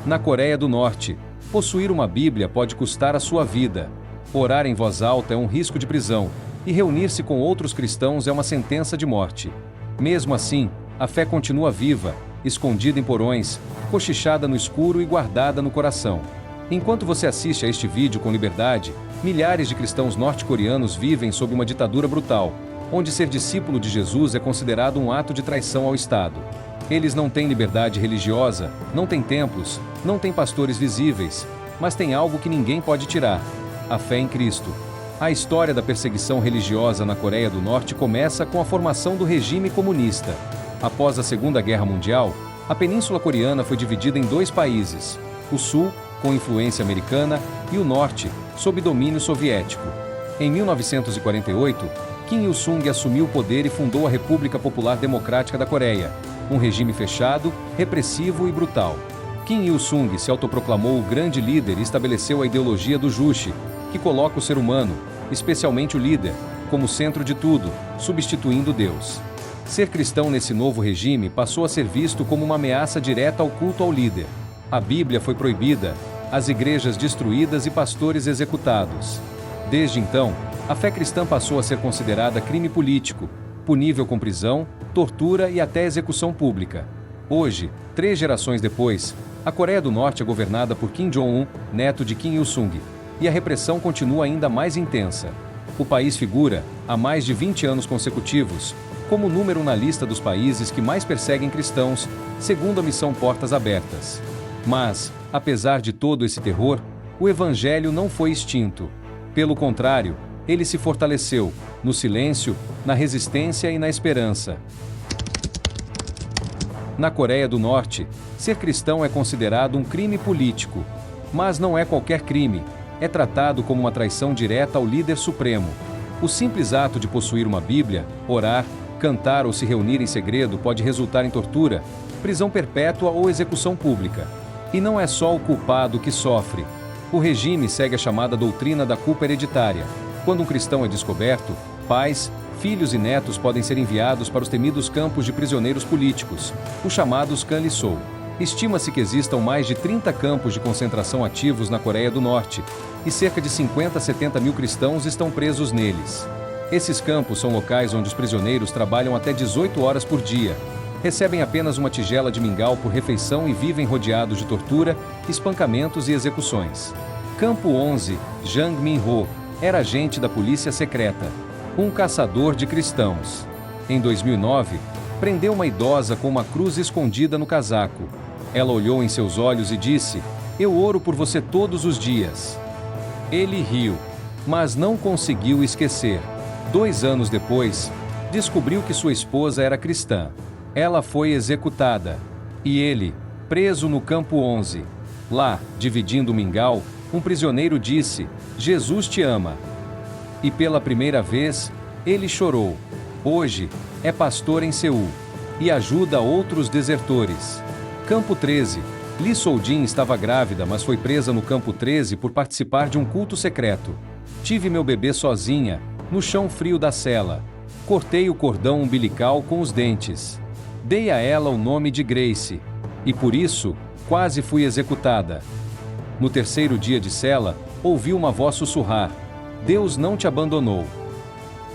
Na Coreia do Norte, possuir uma Bíblia pode custar a sua vida. Orar em voz alta é um risco de prisão, e reunir-se com outros cristãos é uma sentença de morte. Mesmo assim, a fé continua viva, escondida em porões, cochichada no escuro e guardada no coração. Enquanto você assiste a este vídeo com liberdade, milhares de cristãos norte-coreanos vivem sob uma ditadura brutal, onde ser discípulo de Jesus é considerado um ato de traição ao Estado. Eles não têm liberdade religiosa, não têm templos, não têm pastores visíveis, mas têm algo que ninguém pode tirar: a fé em Cristo. A história da perseguição religiosa na Coreia do Norte começa com a formação do regime comunista. Após a Segunda Guerra Mundial, a Península Coreana foi dividida em dois países: o Sul, com influência americana, e o Norte, sob domínio soviético. Em 1948, Kim Il-sung assumiu o poder e fundou a República Popular Democrática da Coreia, um regime fechado, repressivo e brutal. Kim Il-sung se autoproclamou o grande líder e estabeleceu a ideologia do Juche, que coloca o ser humano, especialmente o líder, como centro de tudo, substituindo Deus. Ser cristão nesse novo regime passou a ser visto como uma ameaça direta ao culto ao líder. A Bíblia foi proibida, as igrejas destruídas e pastores executados. Desde então, a fé cristã passou a ser considerada crime político, punível com prisão, tortura e até execução pública. Hoje, 3 gerações depois, a Coreia do Norte é governada por Kim Jong-un, neto de Kim Il-sung, e a repressão continua ainda mais intensa. O país figura, há mais de 20 anos consecutivos, como número na lista dos países que mais perseguem cristãos, segundo a missão Portas Abertas. Mas, apesar de todo esse terror, o Evangelho não foi extinto. Pelo contrário, ele se fortaleceu, no silêncio, na resistência e na esperança. Na Coreia do Norte, ser cristão é considerado um crime político. Mas não é qualquer crime, é tratado como uma traição direta ao líder supremo. O simples ato de possuir uma Bíblia, orar, cantar ou se reunir em segredo pode resultar em tortura, prisão perpétua ou execução pública. E não é só o culpado que sofre. O regime segue a chamada doutrina da culpa hereditária. Quando um cristão é descoberto, pais, filhos e netos podem ser enviados para os temidos campos de prisioneiros políticos, os chamados Can Lee-soo. Estima-se que existam mais de 30 campos de concentração ativos na Coreia do Norte, e cerca de 50 a 70 mil cristãos estão presos neles. Esses campos são locais onde os prisioneiros trabalham até 18 horas por dia, recebem apenas uma tigela de mingau por refeição e vivem rodeados de tortura, espancamentos e execuções. Campo 11, Jang Min-ho era agente da polícia secreta, um caçador de cristãos. Em 2009, prendeu uma idosa com uma cruz escondida no casaco. Ela olhou em seus olhos e disse: "Eu oro por você todos os dias." Ele riu, mas não conseguiu esquecer. 2 anos depois, descobriu que sua esposa era cristã. Ela foi executada. E ele, preso no Campo 11. Lá, dividindo o mingau, um prisioneiro disse: "Jesus te ama." E pela primeira vez, ele chorou. Hoje, é pastor em Seul e ajuda outros desertores. Campo 13. Lee Soo-jin estava grávida, mas foi presa no Campo 13 por participar de um culto secreto. "Tive meu bebê sozinha, no chão frio da cela. Cortei o cordão umbilical com os dentes. Dei a ela o nome de Grace. E por isso, quase fui executada." No 3º dia de cela, ouvi uma voz sussurrar: "Deus não te abandonou."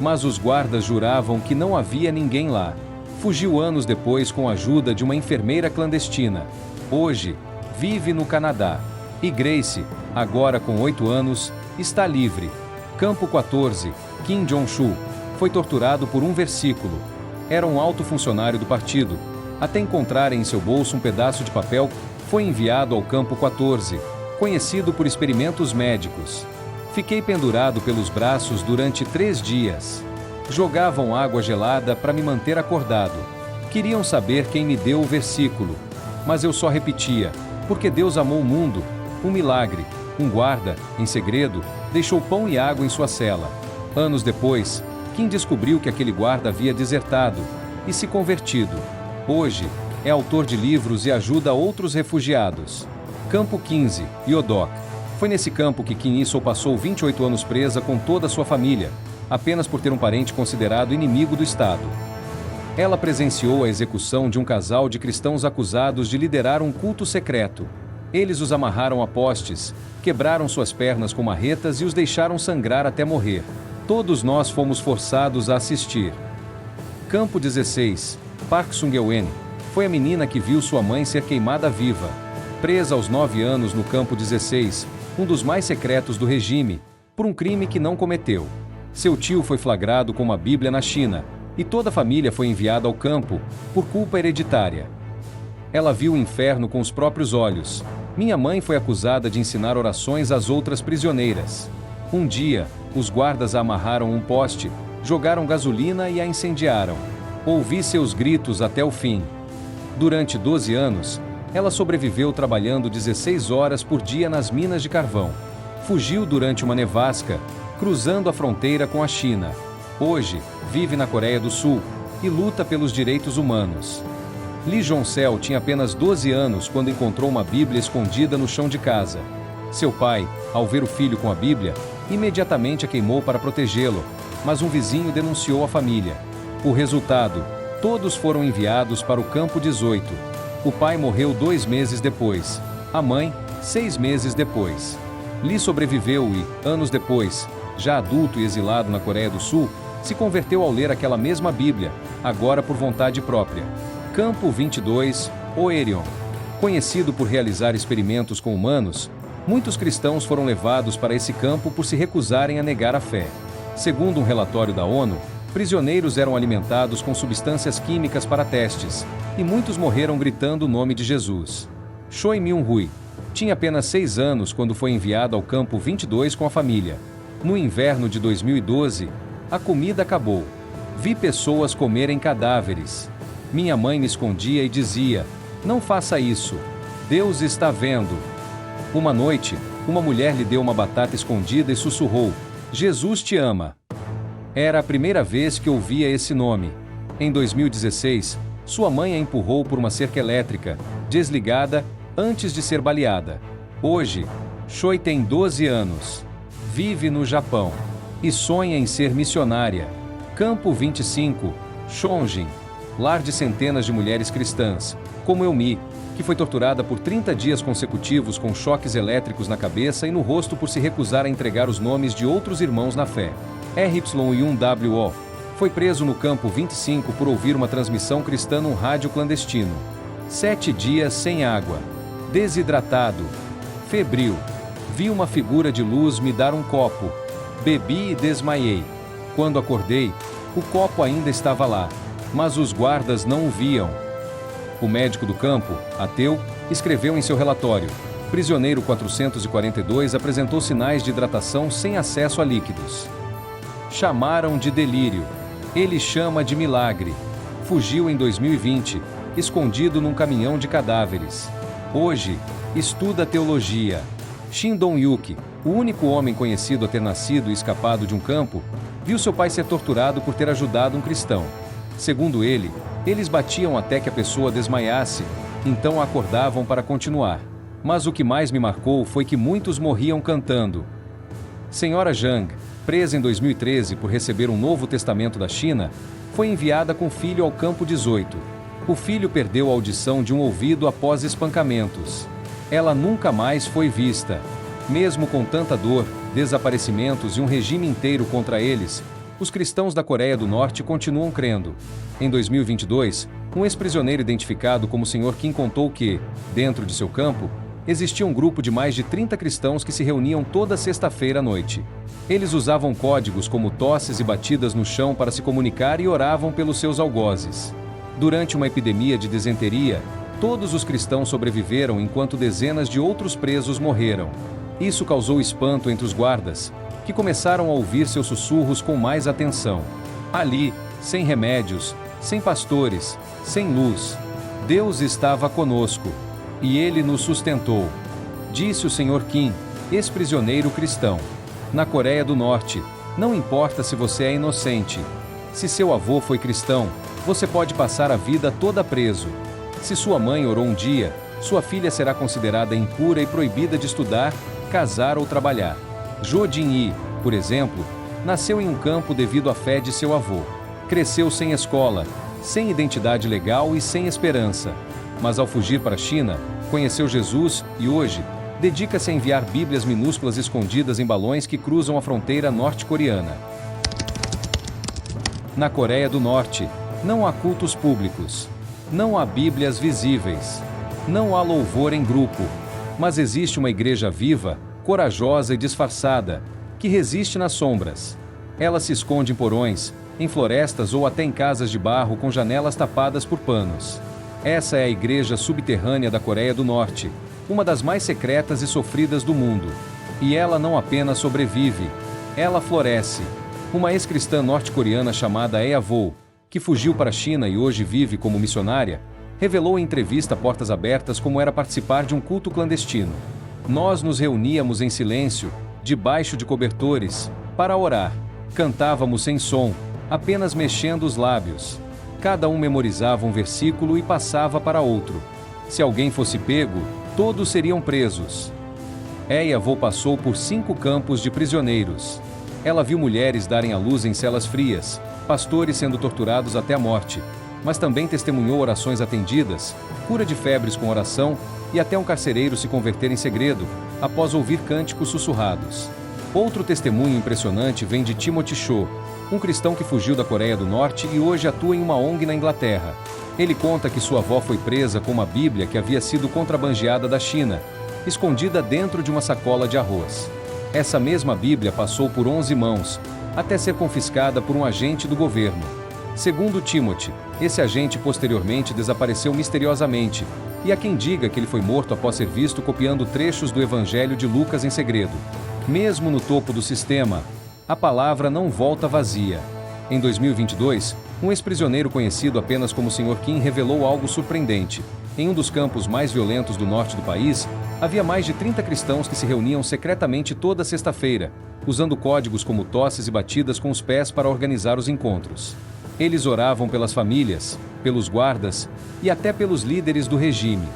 Mas os guardas juravam que não havia ninguém lá. Fugiu anos depois com a ajuda de uma enfermeira clandestina. Hoje, vive no Canadá. E Grace, agora com 8 anos, está livre. Campo 14, Kim Jong-chul, foi torturado por um versículo. Era um alto funcionário do partido. Até encontrarem em seu bolso um pedaço de papel, foi enviado ao Campo 14, conhecido por experimentos médicos. Fiquei pendurado pelos braços durante 3 dias. Jogavam água gelada para me manter acordado. Queriam saber quem me deu o versículo. Mas eu só repetia: "Porque Deus amou o mundo." Um milagre. Um guarda, em segredo, deixou pão e água em sua cela. Anos depois, Kim descobriu que aquele guarda havia desertado e se convertido. Hoje, é autor de livros e ajuda outros refugiados. Campo 15, Yodok. Foi nesse campo que Kim Il-sung passou 28 anos presa com toda a sua família, apenas por ter um parente considerado inimigo do Estado. Ela presenciou a execução de um casal de cristãos acusados de liderar um culto secreto. Eles os amarraram a postes, quebraram suas pernas com marretas e os deixaram sangrar até morrer. Todos nós fomos forçados a assistir. Campo 16, Park Sung-eun, foi a menina que viu sua mãe ser queimada viva. Presa aos 9 anos no Campo 16, um dos mais secretos do regime, por um crime que não cometeu. Seu tio foi flagrado com uma Bíblia na China, e toda a família foi enviada ao campo, por culpa hereditária. Ela viu o inferno com os próprios olhos. Minha mãe foi acusada de ensinar orações às outras prisioneiras. Um dia, os guardas a amarraram a um poste, jogaram gasolina e a incendiaram. Ouvi seus gritos até o fim. Durante 12 anos, ela sobreviveu trabalhando 16 horas por dia nas minas de carvão. Fugiu durante uma nevasca, cruzando a fronteira com a China. Hoje, vive na Coreia do Sul e luta pelos direitos humanos. Lee Jong-sel tinha apenas 12 anos quando encontrou uma Bíblia escondida no chão de casa. Seu pai, ao ver o filho com a Bíblia, imediatamente a queimou para protegê-lo, mas um vizinho denunciou a família. O resultado, todos foram enviados para o Campo 18. O pai morreu 2 meses depois, a mãe, 6 meses depois. Lee sobreviveu e, anos depois, já adulto e exilado na Coreia do Sul, se converteu ao ler aquela mesma Bíblia, agora por vontade própria. Campo 22, Oerion. Conhecido por realizar experimentos com humanos, muitos cristãos foram levados para esse campo por se recusarem a negar a fé. Segundo um relatório da ONU, prisioneiros eram alimentados com substâncias químicas para testes, e muitos morreram gritando o nome de Jesus. Choi Myung-hui tinha apenas 6 anos quando foi enviado ao Campo 22 com a família. No inverno de 2012, a comida acabou. Vi pessoas comerem cadáveres. Minha mãe me escondia e dizia: "Não faça isso. Deus está vendo." Uma noite, uma mulher lhe deu uma batata escondida e sussurrou: "Jesus te ama." Era a primeira vez que ouvia esse nome. Em 2016, sua mãe a empurrou por uma cerca elétrica, desligada, antes de ser baleada. Hoje, Choi tem 12 anos. Vive no Japão e sonha em ser missionária. Campo 25, Chongjin. Lar de centenas de mulheres cristãs, como Eumi, que foi torturada por 30 dias consecutivos com choques elétricos na cabeça e no rosto por se recusar a entregar os nomes de outros irmãos na fé. RY1WO foi preso no Campo 25 por ouvir uma transmissão cristã num rádio clandestino. 7 dias sem água. Desidratado. Febril. Vi uma figura de luz me dar um copo. Bebi e desmaiei. Quando acordei, o copo ainda estava lá, mas os guardas não o viam. O médico do campo, ateu, escreveu em seu relatório: prisioneiro 442 apresentou sinais de hidratação sem acesso a líquidos. Chamaram de delírio. Ele chama de milagre. Fugiu em 2020, escondido num caminhão de cadáveres. Hoje, estuda teologia. Shin Dong-yuki, o único homem conhecido a ter nascido e escapado de um campo, viu seu pai ser torturado por ter ajudado um cristão. Segundo ele, eles batiam até que a pessoa desmaiasse, então a acordavam para continuar. Mas o que mais me marcou foi que muitos morriam cantando. Senhora Zhang, presa em 2013 por receber um Novo Testamento da China, foi enviada com o filho ao Campo 18. O filho perdeu a audição de um ouvido após espancamentos. Ela nunca mais foi vista. Mesmo com tanta dor, desaparecimentos e um regime inteiro contra eles, os cristãos da Coreia do Norte continuam crendo. Em 2022, um ex-prisioneiro identificado como Sr. Kim contou que, dentro de seu campo, existia um grupo de mais de 30 cristãos que se reuniam toda sexta-feira à noite. Eles usavam códigos como tosses e batidas no chão para se comunicar e oravam pelos seus algozes. Durante uma epidemia de disenteria, todos os cristãos sobreviveram enquanto dezenas de outros presos morreram. Isso causou espanto entre os guardas, que começaram a ouvir seus sussurros com mais atenção. Ali, sem remédios, sem pastores, sem luz, Deus estava conosco, e Ele nos sustentou, disse o Sr. Kim, ex-prisioneiro cristão. Na Coreia do Norte, não importa se você é inocente. Se seu avô foi cristão, você pode passar a vida toda preso. Se sua mãe orou um dia, sua filha será considerada impura e proibida de estudar, casar ou trabalhar. Jo Jin-yi, por exemplo, nasceu em um campo devido à fé de seu avô. Cresceu sem escola, sem identidade legal e sem esperança. Mas ao fugir para a China, Conheceu Jesus e hoje dedica-se a enviar Bíblias minúsculas escondidas em balões que cruzam a fronteira norte-coreana. Na Coreia do Norte, não há cultos públicos. Não há Bíblias visíveis. Não há louvor em grupo. Mas existe uma igreja viva, corajosa e disfarçada, que resiste nas sombras. Ela se esconde em porões, em florestas ou até em casas de barro com janelas tapadas por panos. Essa é a igreja subterrânea da Coreia do Norte, uma das mais secretas e sofridas do mundo. E ela não apenas sobrevive, ela floresce. Uma ex-cristã norte-coreana chamada Eavô, que fugiu para a China e hoje vive como missionária, revelou em entrevista a portas abertas como era participar de um culto clandestino. Nós nos reuníamos em silêncio, debaixo de cobertores, para orar. Cantávamos sem som, apenas mexendo os lábios. Cada um memorizava um versículo e passava para outro. Se alguém fosse pego, todos seriam presos. Eavô passou por 5 campos de prisioneiros. Ela viu mulheres darem à luz em celas frias, pastores sendo torturados até a morte, mas também testemunhou orações atendidas, cura de febres com oração e até um carcereiro se converter em segredo, após ouvir cânticos sussurrados. Outro testemunho impressionante vem de Timothy Cho, um cristão que fugiu da Coreia do Norte e hoje atua em uma ONG na Inglaterra. Ele conta que sua avó foi presa com uma Bíblia que havia sido contrabandeada da China, escondida dentro de uma sacola de arroz. Essa mesma Bíblia passou por 11 mãos, até ser confiscada por um agente do governo. Segundo Timothy, esse agente posteriormente desapareceu misteriosamente, e há quem diga que ele foi morto após ser visto copiando trechos do Evangelho de Lucas em segredo. Mesmo no topo do sistema, a palavra não volta vazia. Em 2022, um ex-prisioneiro conhecido apenas como Sr. Kim revelou algo surpreendente. Em um dos campos mais violentos do norte do país, havia mais de 30 cristãos que se reuniam secretamente toda sexta-feira, usando códigos como tosses e batidas com os pés para organizar os encontros. Eles oravam pelas famílias, pelos guardas e até pelos líderes do regime.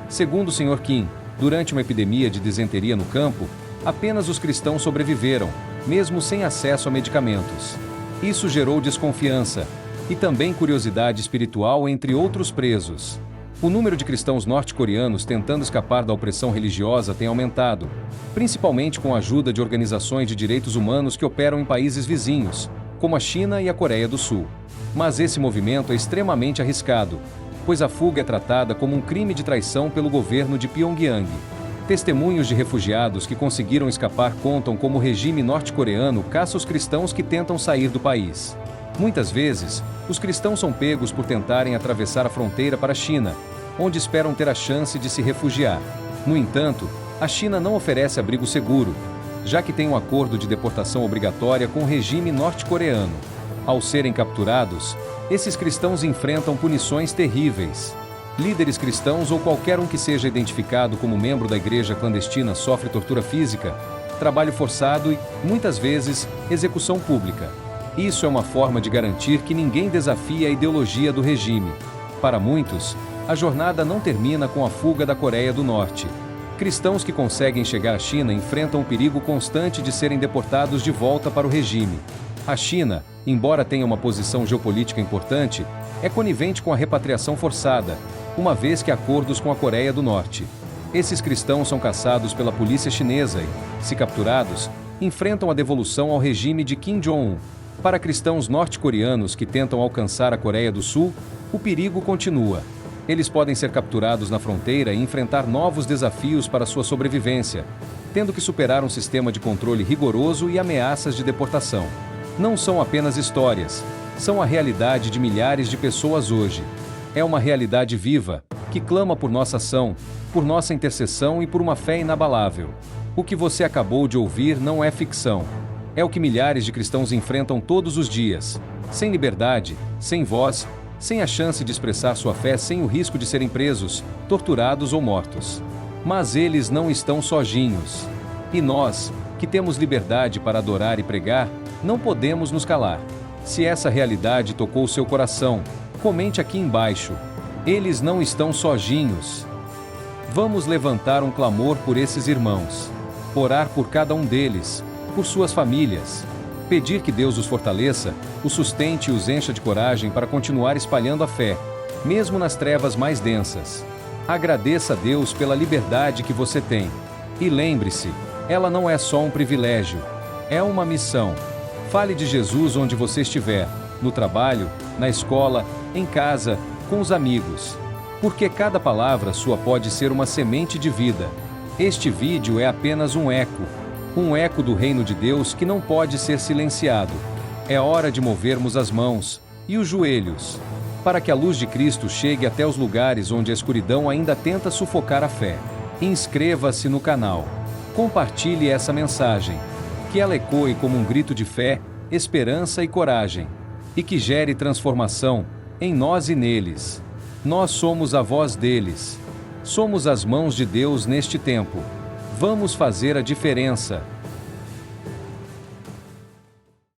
Segundo o Sr. Kim, durante uma epidemia de disenteria no campo, apenas os cristãos sobreviveram, mesmo sem acesso a medicamentos. Isso gerou desconfiança e também curiosidade espiritual entre outros presos. O número de cristãos norte-coreanos tentando escapar da opressão religiosa tem aumentado, principalmente com a ajuda de organizações de direitos humanos que operam em países vizinhos, como a China e a Coreia do Sul. Mas esse movimento é extremamente arriscado, pois a fuga é tratada como um crime de traição pelo governo de Pyongyang. Testemunhos de refugiados que conseguiram escapar contam como o regime norte-coreano caça os cristãos que tentam sair do país. Muitas vezes, os cristãos são pegos por tentarem atravessar a fronteira para a China, onde esperam ter a chance de se refugiar. No entanto, a China não oferece abrigo seguro, já que tem um acordo de deportação obrigatória com o regime norte-coreano. Ao serem capturados, esses cristãos enfrentam punições terríveis. Líderes cristãos ou qualquer um que seja identificado como membro da igreja clandestina sofre tortura física, trabalho forçado e, muitas vezes, execução pública. Isso é uma forma de garantir que ninguém desafie a ideologia do regime. Para muitos, a jornada não termina com a fuga da Coreia do Norte. Cristãos que conseguem chegar à China enfrentam o perigo constante de serem deportados de volta para o regime. A China, embora tenha uma posição geopolítica importante, é conivente com a repatriação forçada, uma vez que há acordos com a Coreia do Norte. Esses cristãos são caçados pela polícia chinesa e, se capturados, enfrentam a devolução ao regime de Kim Jong-un. Para cristãos norte-coreanos que tentam alcançar a Coreia do Sul, o perigo continua. Eles podem ser capturados na fronteira e enfrentar novos desafios para sua sobrevivência, tendo que superar um sistema de controle rigoroso e ameaças de deportação. Não são apenas histórias, são a realidade de milhares de pessoas hoje. É uma realidade viva, que clama por nossa ação, por nossa intercessão e por uma fé inabalável. O que você acabou de ouvir não é ficção. É o que milhares de cristãos enfrentam todos os dias, sem liberdade, sem voz, sem a chance de expressar sua fé sem o risco de serem presos, torturados ou mortos. Mas eles não estão sozinhos. E nós, que temos liberdade para adorar e pregar, não podemos nos calar. Se essa realidade tocou seu coração, comente aqui embaixo. Eles não estão sozinhos. Vamos levantar um clamor por esses irmãos. Orar por cada um deles, por suas famílias. Pedir que Deus os fortaleça, os sustente e os encha de coragem para continuar espalhando a fé, mesmo nas trevas mais densas. Agradeça a Deus pela liberdade que você tem. E lembre-se, ela não é só um privilégio, é uma missão. Fale de Jesus onde você estiver, no trabalho, na escola, em casa, com os amigos. Porque cada palavra sua pode ser uma semente de vida. Este vídeo é apenas um eco do reino de Deus que não pode ser silenciado. É hora de movermos as mãos e os joelhos, para que a luz de Cristo chegue até os lugares onde a escuridão ainda tenta sufocar a fé. Inscreva-se no canal. Compartilhe essa mensagem. Que ela ecoe como um grito de fé, esperança e coragem. E que gere transformação em nós e neles. Nós somos a voz deles. Somos as mãos de Deus neste tempo. Vamos fazer a diferença.